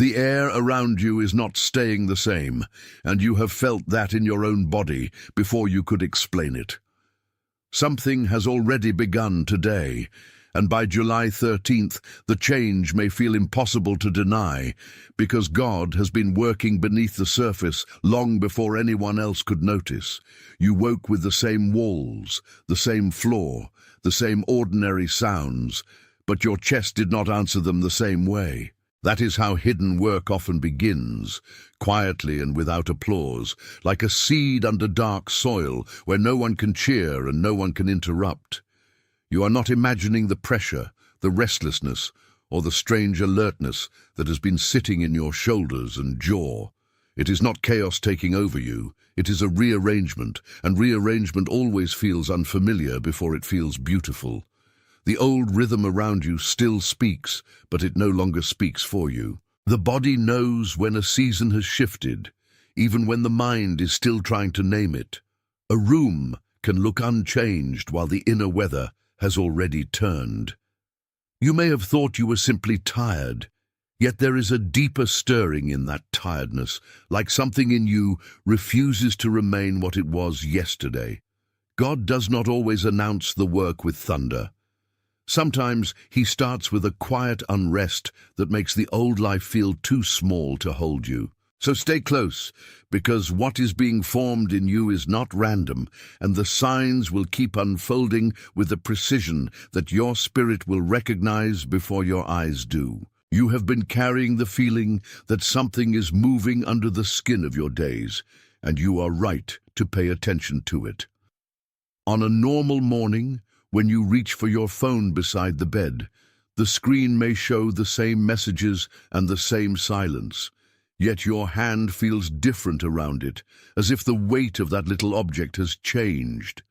The air around you is not staying the same, and you have felt that in your own body before you could explain it. Something has already begun today, and by July 13th, the change may feel impossible to deny, because God has been working beneath the surface long before anyone else could notice. You woke with the same walls, the same floor, the same ordinary sounds, but your chest did not answer them the same way. That is how hidden work often begins, quietly and without applause, like a seed under dark soil where no one can cheer and no one can interrupt. You are not imagining the pressure, the restlessness, or the strange alertness that has been sitting in your shoulders and jaw. It is not chaos taking over you, it is a rearrangement, and rearrangement always feels unfamiliar before it feels beautiful. The old rhythm around you still speaks, but it no longer speaks for you. The body knows when a season has shifted, even when the mind is still trying to name it. A room can look unchanged while the inner weather has already turned. You may have thought you were simply tired, yet there is a deeper stirring in that tiredness, like something in you refuses to remain what it was yesterday. God does not always announce the work with thunder. Sometimes he starts with a quiet unrest that makes the old life feel too small to hold you. So stay close, because what is being formed in you is not random, and the signs will keep unfolding with a precision that your spirit will recognize before your eyes do. You have been carrying the feeling that something is moving under the skin of your days, and you are right to pay attention to it. On a normal morning, when you reach for your phone beside the bed, the screen may show the same messages and the same silence, yet your hand feels different around it, as if the weight of that little object has changed.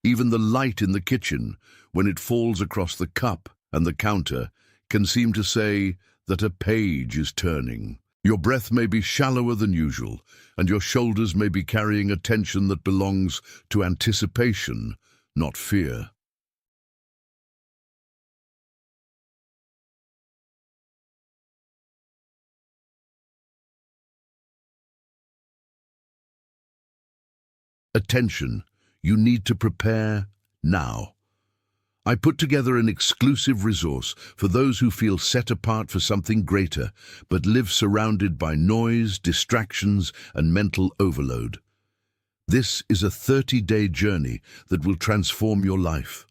Even the light in the kitchen, when it falls across the cup and the counter, can seem to say that a page is turning. Your breath may be shallower than usual, and your shoulders may be carrying a tension that belongs to anticipation, not fear. Attention, you need to prepare now. I put together an exclusive resource for those who feel set apart for something greater, but live surrounded by noise, distractions, and mental overload. This is a 30-day journey that will transform your life.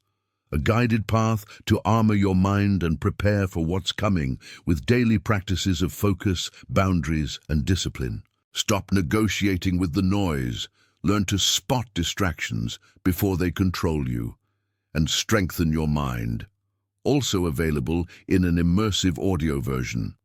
A guided path to armor your mind and prepare for what's coming with daily practices of focus, boundaries, and discipline. Stop negotiating with the noise. Learn to spot distractions before they control you, and strengthen your mind. Also available in an immersive audio version.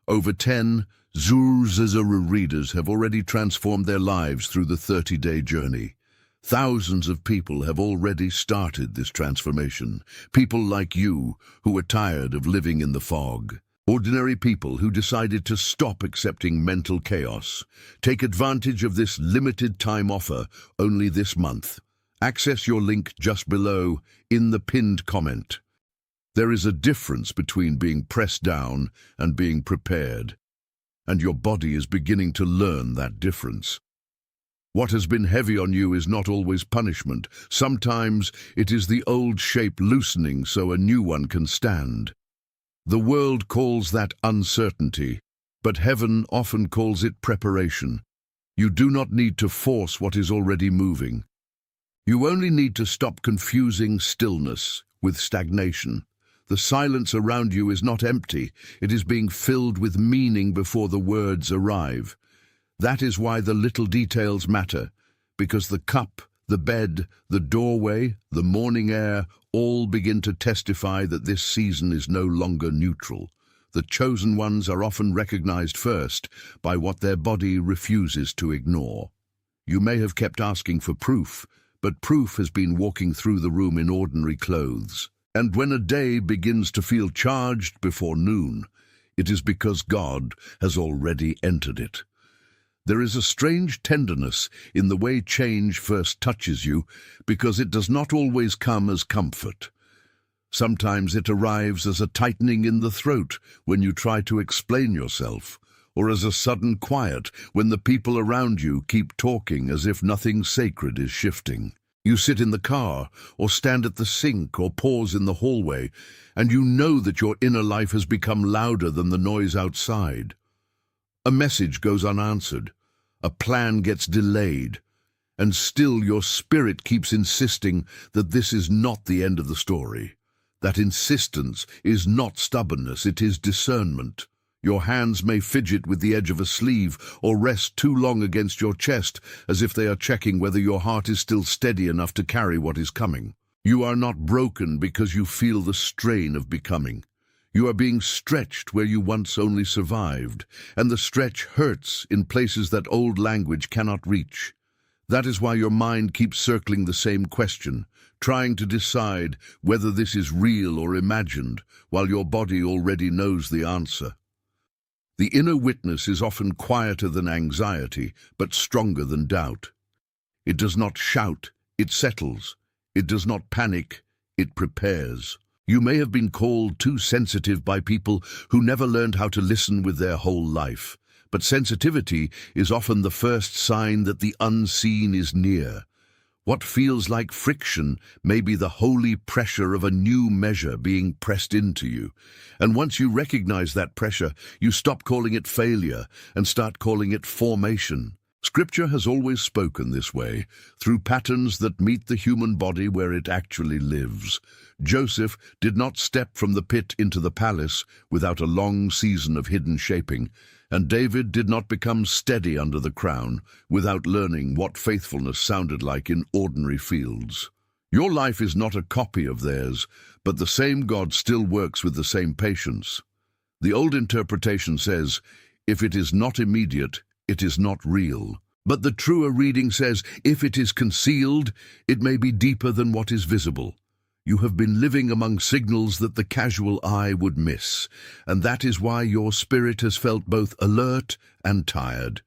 Over 10 Zuru readers have already transformed their lives through the 30-day journey. Thousands of people have already started this transformation. People like you who are tired of living in the fog. Ordinary people who decided to stop accepting mental chaos. Take advantage of this limited time offer only this month. Access your link just below in the pinned comment. There is a difference between being pressed down and being prepared, and your body is beginning to learn that difference. What has been heavy on you is not always punishment. Sometimes it is the old shape loosening so a new one can stand. The world calls that uncertainty, but heaven often calls it preparation. You do not need to force what is already moving. You only need to stop confusing stillness with stagnation. The silence around you is not empty, it is being filled with meaning before the words arrive. That is why the little details matter, because the cup, the bed, the doorway, the morning air, all begin to testify that this season is no longer neutral. The chosen ones are often recognized first by what their body refuses to ignore. You may have kept asking for proof, but proof has been walking through the room in ordinary clothes. And when a day begins to feel charged before noon, it is because God has already entered it. There is a strange tenderness in the way change first touches you, because it does not always come as comfort. Sometimes it arrives as a tightening in the throat when you try to explain yourself, or as a sudden quiet when the people around you keep talking as if nothing sacred is shifting. You sit in the car, or stand at the sink, or pause in the hallway, and you know that your inner life has become louder than the noise outside. A message goes unanswered, a plan gets delayed, and still your spirit keeps insisting that this is not the end of the story. That insistence is not stubbornness, it is discernment. Your hands may fidget with the edge of a sleeve or rest too long against your chest as if they are checking whether your heart is still steady enough to carry what is coming. You are not broken because you feel the strain of becoming. You are being stretched where you once only survived, and the stretch hurts in places that old language cannot reach. That is why your mind keeps circling the same question, trying to decide whether this is real or imagined, while your body already knows the answer. The inner witness is often quieter than anxiety, but stronger than doubt. It does not shout, it settles. It does not panic, it prepares. You may have been called too sensitive by people who never learned how to listen with their whole life. But sensitivity is often the first sign that the unseen is near. What feels like friction may be the holy pressure of a new measure being pressed into you. And once you recognize that pressure, you stop calling it failure and start calling it formation. Scripture has always spoken this way, through patterns that meet the human body where it actually lives. Joseph did not step from the pit into the palace without a long season of hidden shaping, and David did not become steady under the crown without learning what faithfulness sounded like in ordinary fields. Your life is not a copy of theirs, but the same God still works with the same patience. The old interpretation says, if it is not immediate, it is not real. But the truer reading says, if it is concealed, it may be deeper than what is visible. You have been living among signals that the casual eye would miss, and that is why your spirit has felt both alert and tired.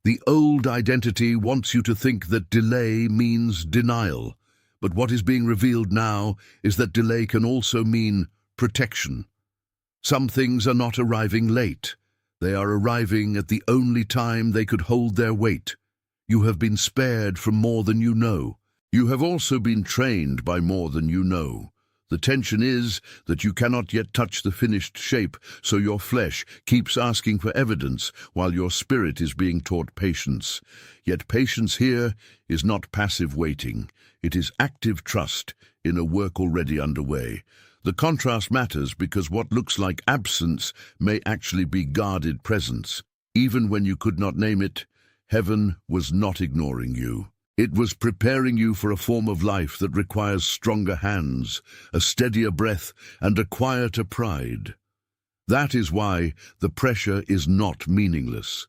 The old identity wants you to think that delay means denial, but what is being revealed now is that delay can also mean protection. Some things are not arriving late. They are arriving at the only time they could hold their weight. You have been spared from more than you know. You have also been trained by more than you know. The tension is that you cannot yet touch the finished shape, so your flesh keeps asking for evidence while your spirit is being taught patience. Yet patience here is not passive waiting. It is active trust in a work already underway. The contrast matters because what looks like absence may actually be guarded presence. Even when you could not name it, heaven was not ignoring you. It was preparing you for a form of life that requires stronger hands, a steadier breath, and a quieter pride. That is why the pressure is not meaningless.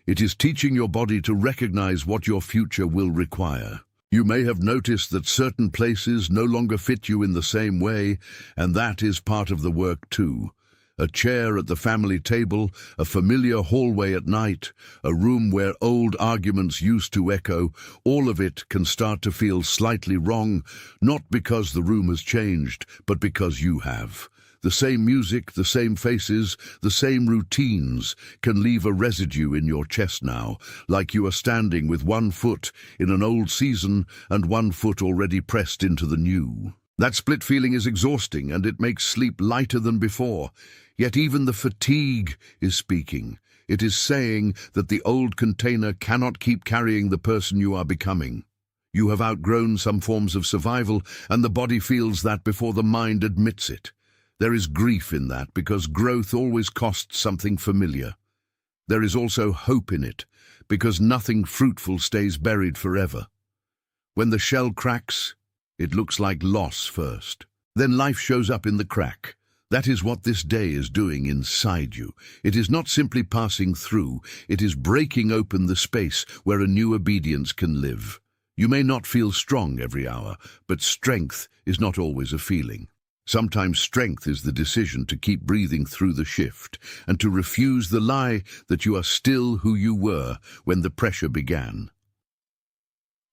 It is teaching your body to recognize what your future will require. You may have noticed that certain places no longer fit you in the same way, and that is part of the work too. A chair at the family table, a familiar hallway at night, a room where old arguments used to echo, all of it can start to feel slightly wrong, not because the room has changed, but because you have. The same music, the same faces, the same routines can leave a residue in your chest now, like you are standing with one foot in an old season and one foot already pressed into the new. That split feeling is exhausting, and it makes sleep lighter than before. Yet even the fatigue is speaking. It is saying that the old container cannot keep carrying the person you are becoming. You have outgrown some forms of survival, and the body feels that before the mind admits it. There is grief in that, because growth always costs something familiar. There is also hope in it, because nothing fruitful stays buried forever. When the shell cracks, it looks like loss first. Then life shows up in the crack. That is what this day is doing inside you. It is not simply passing through, it is breaking open the space where a new obedience can live. You may not feel strong every hour, but strength is not always a feeling. Sometimes strength is the decision to keep breathing through the shift and to refuse the lie that you are still who you were when the pressure began.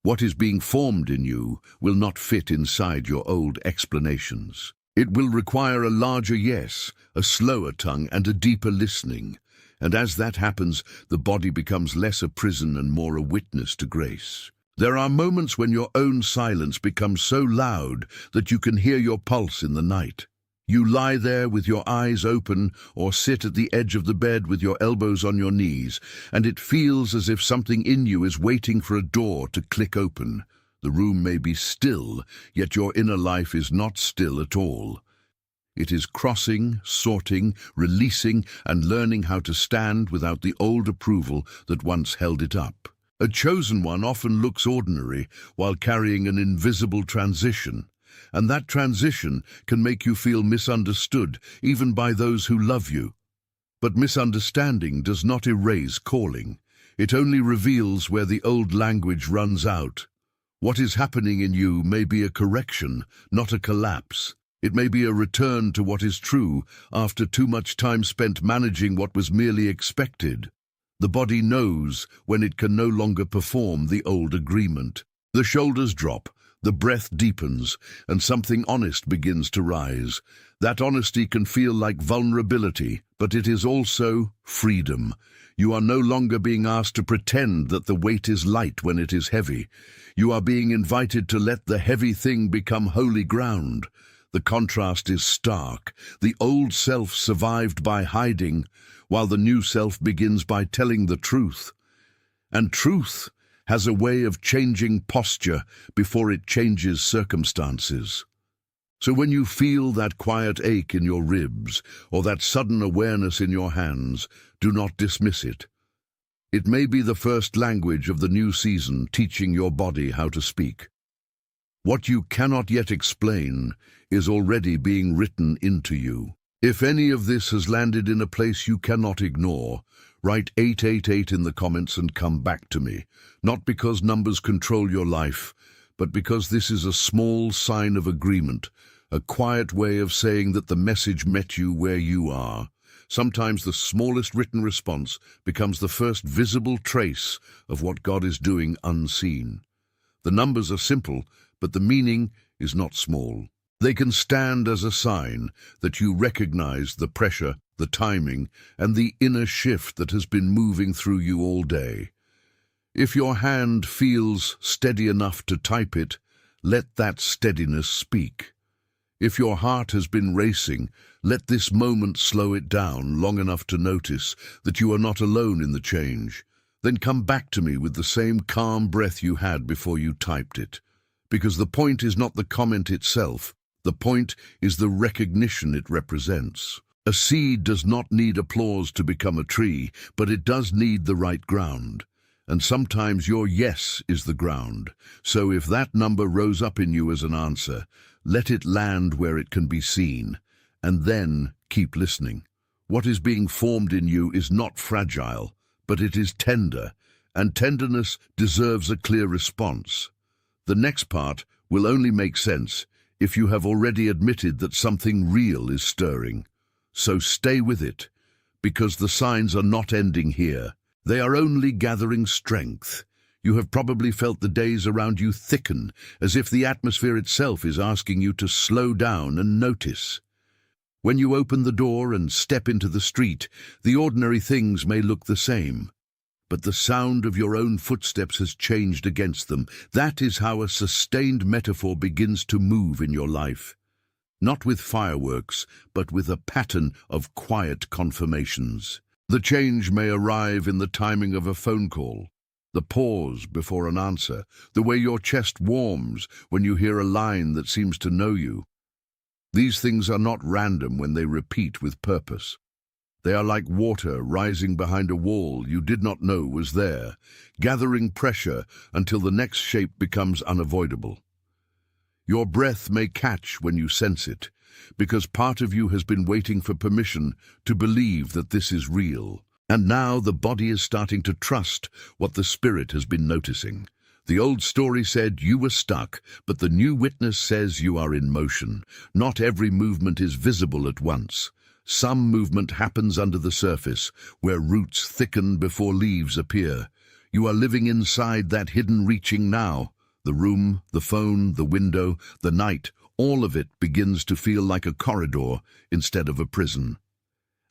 What is being formed in you will not fit inside your old explanations. It will require a larger yes, a slower tongue, and a deeper listening. And as that happens, the body becomes less a prison and more a witness to grace. There are moments when your own silence becomes so loud that you can hear your pulse in the night. You lie there with your eyes open or sit at the edge of the bed with your elbows on your knees, and it feels as if something in you is waiting for a door to click open. The room may be still, yet your inner life is not still at all. It is crossing, sorting, releasing, and learning how to stand without the old approval that once held it up. A chosen one often looks ordinary while carrying an invisible transition, and that transition can make you feel misunderstood even by those who love you. But misunderstanding does not erase calling. It only reveals where the old language runs out. What is happening in you may be a correction, not a collapse. It may be a return to what is true after too much time spent managing what was merely expected. The body knows when it can no longer perform the old agreement. The shoulders drop, the breath deepens, and something honest begins to rise. That honesty can feel like vulnerability, but it is also freedom. You are no longer being asked to pretend that the weight is light when it is heavy. You are being invited to let the heavy thing become holy ground. The contrast is stark. The old self survived by hiding, while the new self begins by telling the truth. And truth has a way of changing posture before it changes circumstances. So when you feel that quiet ache in your ribs or that sudden awareness in your hands, do not dismiss it. It may be the first language of the new season teaching your body how to speak. What you cannot yet explain is already being written into you. If any of this has landed in a place you cannot ignore, write 888 in the comments and come back to me. Not because numbers control your life, but because this is a small sign of agreement, a quiet way of saying that the message met you where you are. Sometimes the smallest written response becomes the first visible trace of what God is doing unseen. The numbers are simple, but the meaning is not small. They can stand as a sign that you recognize the pressure, the timing, and the inner shift that has been moving through you all day. If your hand feels steady enough to type it, let that steadiness speak. If your heart has been racing, let this moment slow it down long enough to notice that you are not alone in the change. Then come back to me with the same calm breath you had before you typed it. Because the point is not the comment itself, the point is the recognition it represents. A seed does not need applause to become a tree, but it does need the right ground. And sometimes your yes is the ground. So if that number rose up in you as an answer, let it land where it can be seen, and then keep listening. What is being formed in you is not fragile, but it is tender, and tenderness deserves a clear response. The next part will only make sense if you have already admitted that something real is stirring. So stay with it, because the signs are not ending here. They are only gathering strength. You have probably felt the days around you thicken, as if the atmosphere itself is asking you to slow down and notice. When you open the door and step into the street, the ordinary things may look the same, but the sound of your own footsteps has changed against them. That is how a sustained metaphor begins to move in your life. Not with fireworks, but with a pattern of quiet confirmations. The change may arrive in the timing of a phone call, the pause before an answer, the way your chest warms when you hear a line that seems to know you. These things are not random when they repeat with purpose. They are like water rising behind a wall you did not know was there, gathering pressure until the next shape becomes unavoidable. Your breath may catch when you sense it, because part of you has been waiting for permission to believe that this is real. And now the body is starting to trust what the spirit has been noticing. The old story said you were stuck, but the new witness says you are in motion. Not every movement is visible at once. Some movement happens under the surface, where roots thicken before leaves appear. You are living inside that hidden reaching now. The room, the phone, the window, the night, all of it begins to feel like a corridor instead of a prison.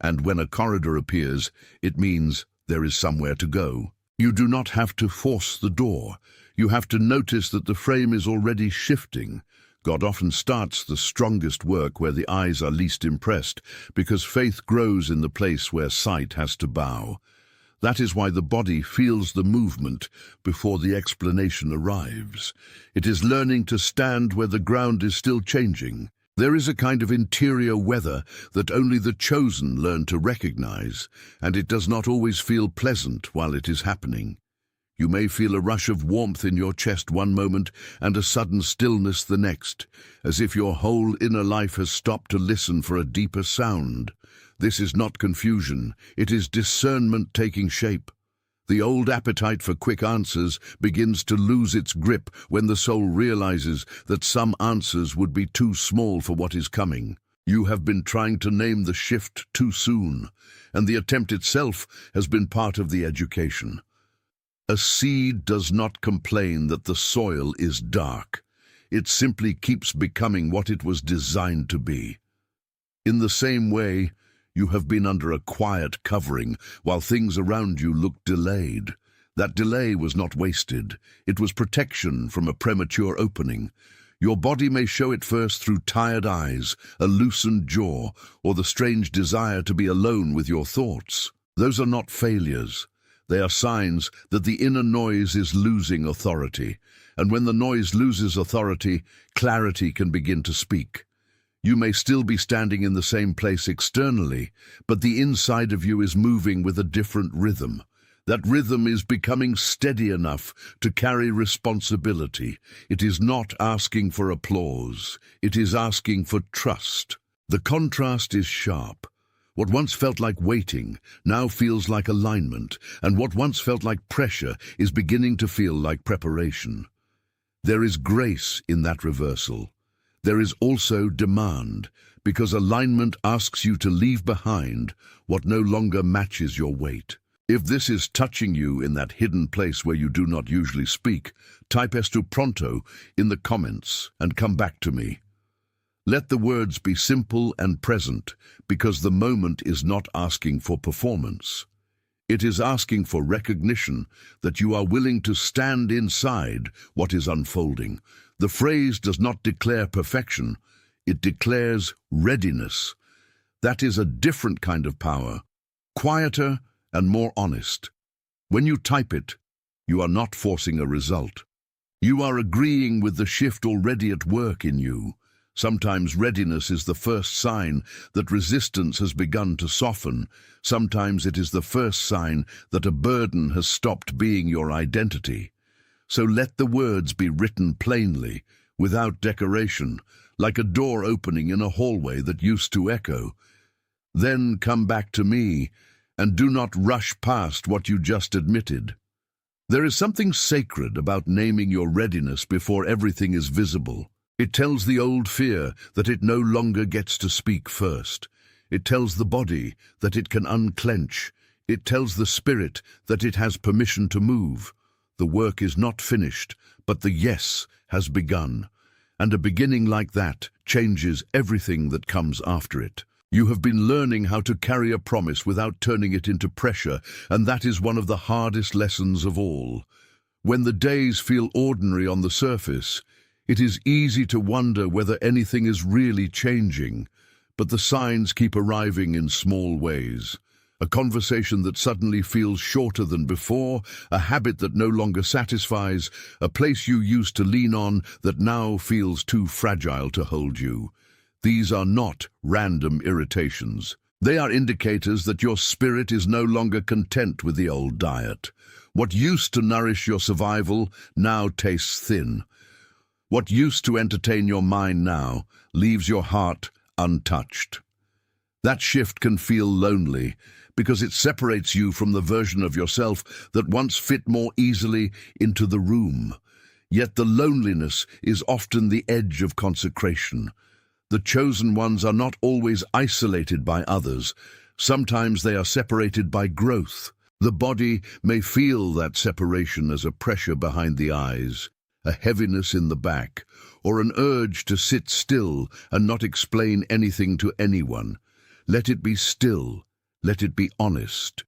And when a corridor appears, it means there is somewhere to go. You do not have to force the door. You have to notice that the frame is already shifting. God often starts the strongest work where the eyes are least impressed, because faith grows in the place where sight has to bow. That is why the body feels the movement before the explanation arrives. It is learning to stand where the ground is still changing. There is a kind of interior weather that only the chosen learn to recognize, and it does not always feel pleasant while it is happening. You may feel a rush of warmth in your chest one moment and a sudden stillness the next, as if your whole inner life has stopped to listen for a deeper sound. This is not confusion, it is discernment taking shape. The old appetite for quick answers begins to lose its grip when the soul realizes that some answers would be too small for what is coming. You have been trying to name the shift too soon, and the attempt itself has been part of the education. A seed does not complain that the soil is dark. It simply keeps becoming what it was designed to be. In the same way, you have been under a quiet covering while things around you look delayed. That delay was not wasted. It was protection from a premature opening. Your body may show it first through tired eyes, a loosened jaw, or the strange desire to be alone with your thoughts. Those are not failures. They are signs that the inner noise is losing authority, and when the noise loses authority, clarity can begin to speak. You may still be standing in the same place externally, but the inside of you is moving with a different rhythm. That rhythm is becoming steady enough to carry responsibility. It is not asking for applause. It is asking for trust. The contrast is sharp. What once felt like waiting now feels like alignment, and what once felt like pressure is beginning to feel like preparation. There is grace in that reversal. There is also demand, because alignment asks you to leave behind what no longer matches your weight. If this is touching you in that hidden place where you do not usually speak, type Estu Pronto in the comments and come back to me. Let the words be simple and present, because the moment is not asking for performance. It is asking for recognition that you are willing to stand inside what is unfolding. The phrase does not declare perfection, it declares readiness. That is a different kind of power, quieter and more honest. When you type it, you are not forcing a result. You are agreeing with the shift already at work in you. Sometimes readiness is the first sign that resistance has begun to soften. Sometimes it is the first sign that a burden has stopped being your identity. So let the words be written plainly, without decoration, like a door opening in a hallway that used to echo. Then come back to me, and do not rush past what you just admitted. There is something sacred about naming your readiness before everything is visible. It tells the old fear that it no longer gets to speak first. It tells the body that it can unclench. It tells the spirit that it has permission to move. The work is not finished, but the yes has begun. And a beginning like that changes everything that comes after it. You have been learning how to carry a promise without turning it into pressure, and that is one of the hardest lessons of all. When the days feel ordinary on the surface, it is easy to wonder whether anything is really changing, but the signs keep arriving in small ways. A conversation that suddenly feels shorter than before, a habit that no longer satisfies, a place you used to lean on that now feels too fragile to hold you. These are not random irritations. They are indicators that your spirit is no longer content with the old diet. What used to nourish your survival now tastes thin. What used to entertain your mind now leaves your heart untouched. That shift can feel lonely because it separates you from the version of yourself that once fit more easily into the room. Yet the loneliness is often the edge of consecration. The chosen ones are not always isolated by others. Sometimes they are separated by growth. The body may feel that separation as a pressure behind the eyes, a heaviness in the back, or an urge to sit still and not explain anything to anyone. Let it be still Let it be honest.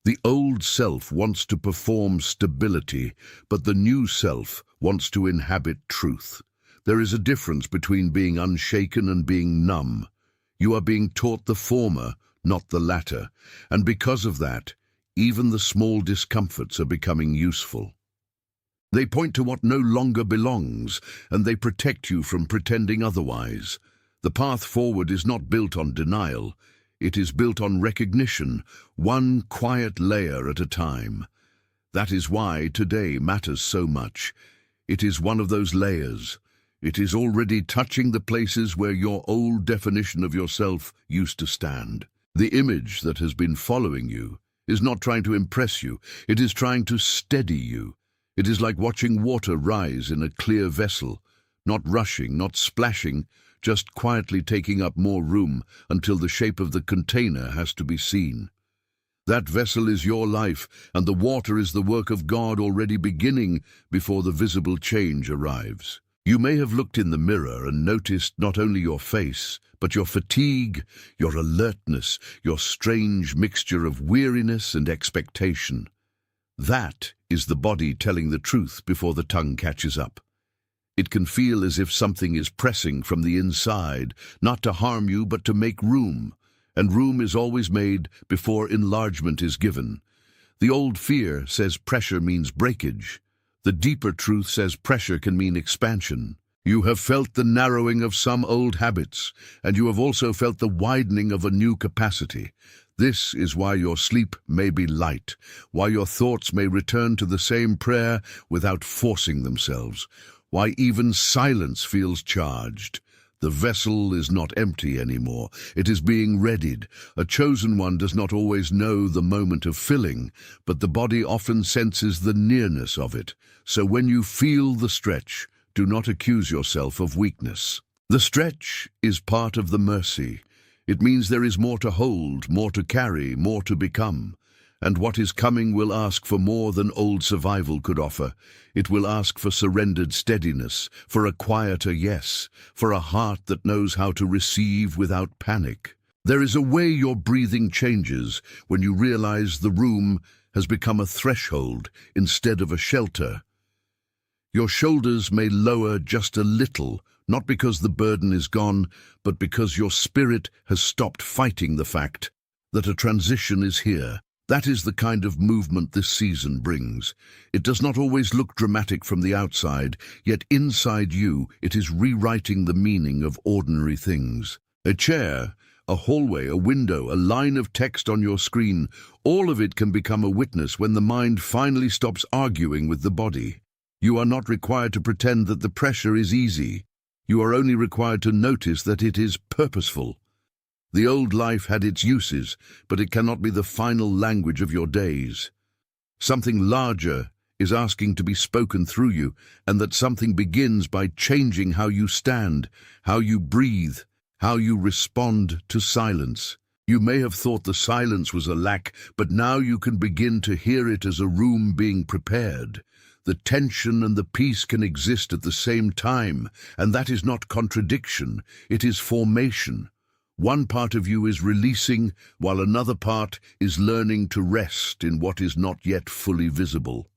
The old self wants to perform stability, but the new self wants to inhabit truth. There is a difference between being unshaken and being numb. You are being taught the former, not the latter, and because of that, even the small discomforts are becoming useful. They point to what no longer belongs, and they protect you from pretending otherwise. The path forward is not built on denial. It is built on recognition, one quiet layer at a time. That is why today matters so much. It is one of those layers. It is already touching the places where your old definition of yourself used to stand. The image that has been following you is not trying to impress you. It is trying to steady you. It is like watching water rise in a clear vessel, not rushing, not splashing, just quietly taking up more room until the shape of the container has to be seen. That vessel is your life, and the water is the work of God already beginning before the visible change arrives. You may have looked in the mirror and noticed not only your face, but your fatigue, your alertness, your strange mixture of weariness and expectation. That is the body telling the truth before the tongue catches up. It can feel as if something is pressing from the inside, not to harm you but to make room, and room is always made before enlargement is given. The old fear says pressure means breakage. The deeper truth says pressure can mean expansion. You have felt the narrowing of some old habits, and you have also felt the widening of a new capacity. This is why your sleep may be light, why your thoughts may return to the same prayer without forcing themselves, why even silence feels charged. The vessel is not empty anymore. It is being readied. A chosen one does not always know the moment of filling, but the body often senses the nearness of it. So when you feel the stretch, do not accuse yourself of weakness. The stretch is part of the mercy. It means there is more to hold, more to carry, more to become. And what is coming will ask for more than old survival could offer. It will ask for surrendered steadiness, for a quieter yes, for a heart that knows how to receive without panic. There is a way your breathing changes when you realize the room has become a threshold instead of a shelter. Your shoulders may lower just a little, not because the burden is gone, but because your spirit has stopped fighting the fact that a transition is here. That is the kind of movement this season brings. It does not always look dramatic from the outside, yet inside you it is rewriting the meaning of ordinary things. A chair, a hallway, a window, a line of text on your screen, all of it can become a witness when the mind finally stops arguing with the body. You are not required to pretend that the pressure is easy. You are only required to notice that it is purposeful. The old life had its uses, but it cannot be the final language of your days. Something larger is asking to be spoken through you, and that something begins by changing how you stand, how you breathe, how you respond to silence. You may have thought the silence was a lack, but now you can begin to hear it as a room being prepared. The tension and the peace can exist at the same time, and that is not contradiction, it is formation. One part of you is releasing, while another part is learning to rest in what is not yet fully visible.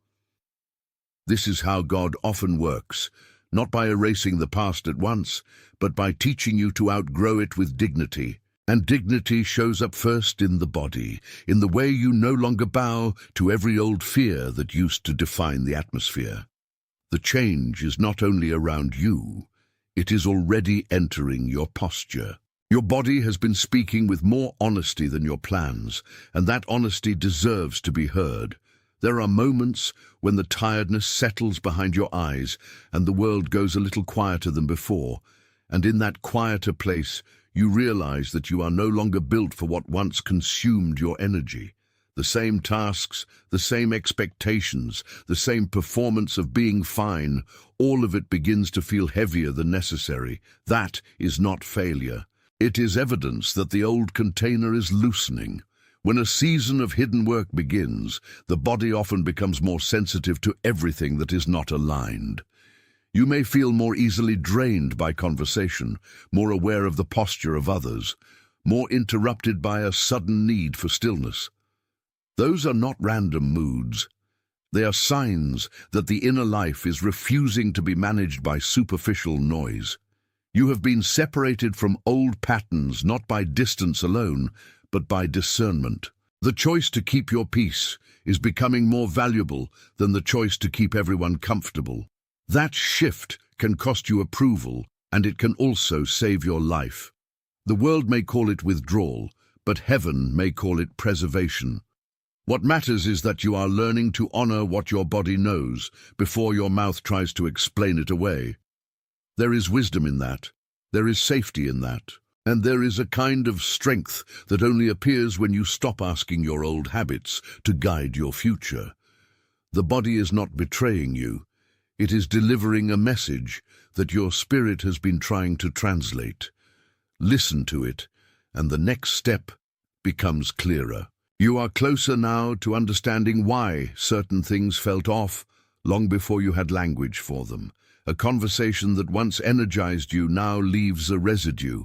This is how God often works, not by erasing the past at once, but by teaching you to outgrow it with dignity. And dignity shows up first in the body, in the way you no longer bow to every old fear that used to define the atmosphere. The change is not only around you, it is already entering your posture. Your body has been speaking with more honesty than your plans, and that honesty deserves to be heard. There are moments when the tiredness settles behind your eyes and the world goes a little quieter than before, and in that quieter place, you realize that you are no longer built for what once consumed your energy. The same tasks, the same expectations, the same performance of being fine, all of it begins to feel heavier than necessary. That is not failure. It is evidence that the old container is loosening. When a season of hidden work begins, the body often becomes more sensitive to everything that is not aligned. You may feel more easily drained by conversation, more aware of the posture of others, more interrupted by a sudden need for stillness. Those are not random moods. They are signs that the inner life is refusing to be managed by superficial noise. You have been separated from old patterns not by distance alone, but by discernment. The choice to keep your peace is becoming more valuable than the choice to keep everyone comfortable. That shift can cost you approval, and it can also save your life. The world may call it withdrawal, but heaven may call it preservation. What matters is that you are learning to honor what your body knows before your mouth tries to explain it away. There is wisdom in that. There is safety in that. And there is a kind of strength that only appears when you stop asking your old habits to guide your future. The body is not betraying you. It is delivering a message that your spirit has been trying to translate. Listen to it, and the next step becomes clearer. You are closer now to understanding why certain things felt off long before you had language for them. A conversation that once energized you now leaves a residue.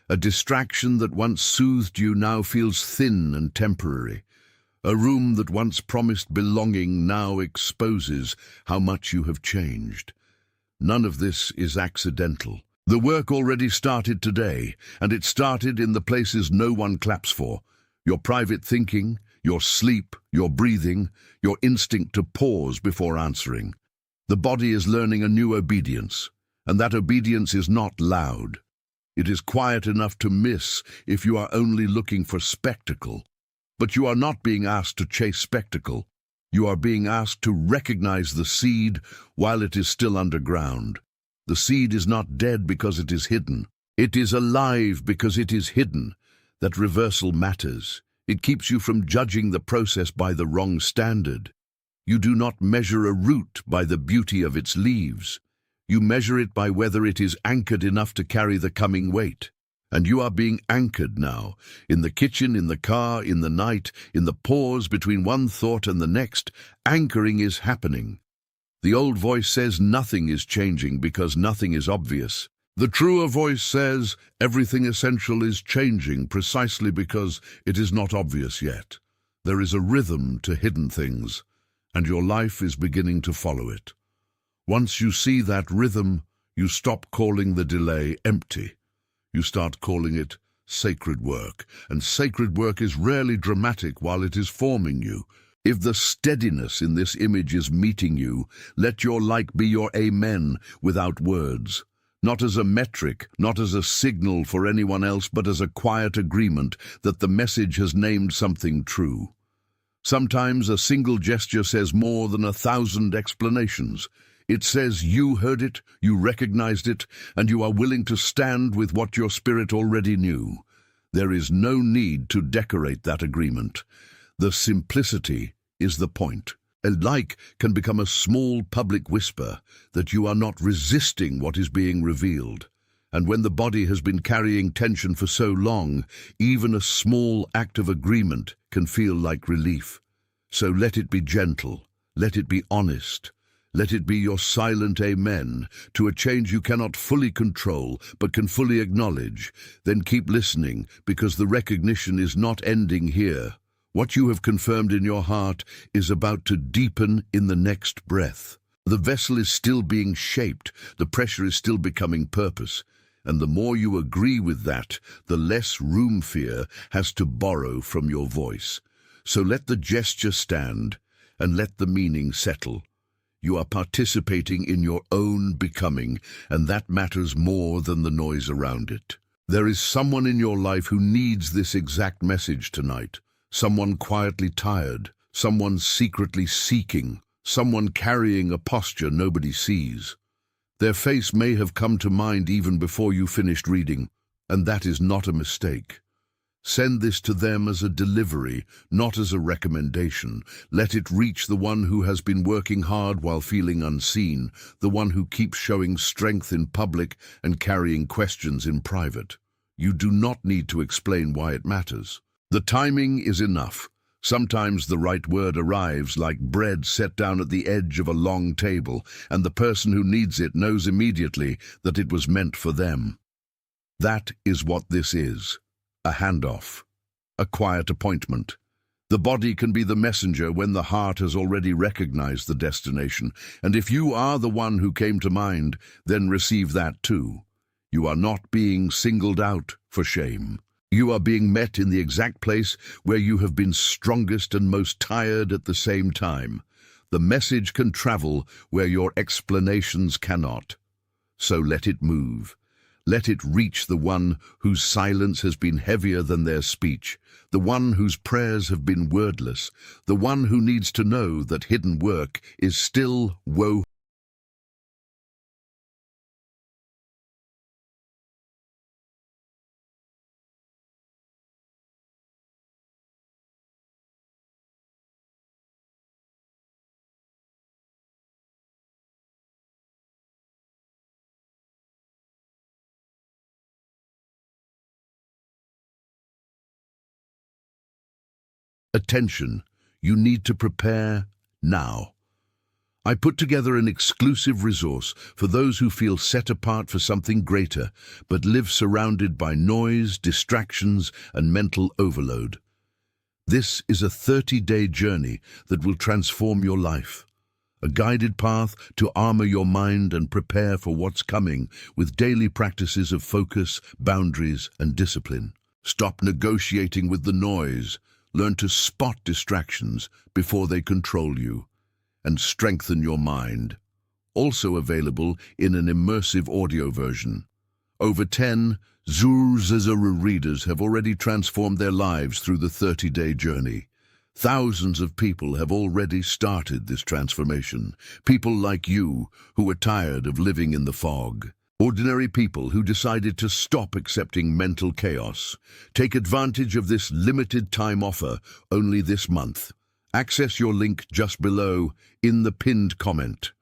A distraction that once soothed you now feels thin and temporary. A room that once promised belonging now exposes how much you have changed. None of this is accidental. The work already started today, and it started in the places no one claps for. Your private thinking, your sleep, your breathing, your instinct to pause before answering. The body is learning a new obedience, and that obedience is not loud. It is quiet enough to miss if you are only looking for spectacle. But you are not being asked to chase spectacle. You are being asked to recognize the seed while it is still underground. The seed is not dead because it is hidden. It is alive because it is hidden. That reversal matters. It keeps you from judging the process by the wrong standard. You do not measure a root by the beauty of its leaves. You measure it by whether it is anchored enough to carry the coming weight. And you are being anchored now, in the kitchen, in the car, in the night, in the pause between one thought and the next. Anchoring is happening. The old voice says nothing is changing because nothing is obvious. The truer voice says everything essential is changing precisely because it is not obvious yet. There is a rhythm to hidden things, and your life is beginning to follow it. Once you see that rhythm, you stop calling the delay empty. You start calling it sacred work, and sacred work is rarely dramatic while it is forming you. If the steadiness in this image is meeting you, let your like be your amen without words. Not as a metric, not as a signal for anyone else, but as a quiet agreement that the message has named something true. Sometimes a single gesture says more than 1,000 explanations. It says you heard it, you recognized it, and you are willing to stand with what your spirit already knew. There is no need to decorate that agreement. The simplicity is the point. A like can become a small public whisper that you are not resisting what is being revealed. And when the body has been carrying tension for so long, even a small act of agreement can feel like relief. So let it be gentle, let it be honest, let it be your silent amen to a change you cannot fully control but can fully acknowledge. Then keep listening, because the recognition is not ending here. What you have confirmed in your heart is about to deepen in the next breath. The vessel is still being shaped, the pressure is still becoming purpose, and the more you agree with that, the less room fear has to borrow from your voice. So let the gesture stand, and let the meaning settle. You are participating in your own becoming, and that matters more than the noise around it. There is someone in your life who needs this exact message tonight. Someone quietly tired, someone secretly seeking, someone carrying a posture nobody sees. Their face may have come to mind even before you finished reading, and that is not a mistake. Send this to them as a delivery, not as a recommendation. Let it reach the one who has been working hard while feeling unseen, the one who keeps showing strength in public and carrying questions in private. You do not need to explain why it matters. The timing is enough. Sometimes the right word arrives like bread set down at the edge of a long table, and the person who needs it knows immediately that it was meant for them. That is what this is. a handoff, a quiet appointment. The body can be the messenger when the heart has already recognized the destination, and if you are the one who came to mind, then receive that too. You are not being singled out for shame. You are being met in the exact place where you have been strongest and most tired at the same time. The message can travel where your explanations cannot. So let it move. Let it reach the one whose silence has been heavier than their speech, the one whose prayers have been wordless, the one who needs to know that hidden work is still woe. Attention, you need to prepare now. I put together an exclusive resource for those who feel set apart for something greater, but live surrounded by noise, distractions, and mental overload. This is a 30-day journey that will transform your life. A guided path to armor your mind and prepare for what's coming with daily practices of focus, boundaries, and discipline. Stop negotiating with the noise. Learn to spot distractions before they control you, and strengthen your mind. Also available in an immersive audio version. Over 10 Zuru readers have already transformed their lives through the 30-day journey. Thousands of people have already started this transformation. People like you who are tired of living in the fog. Ordinary people who decided to stop accepting mental chaos. Take advantage of this limited time offer only this month. Access your link just below in the pinned comment.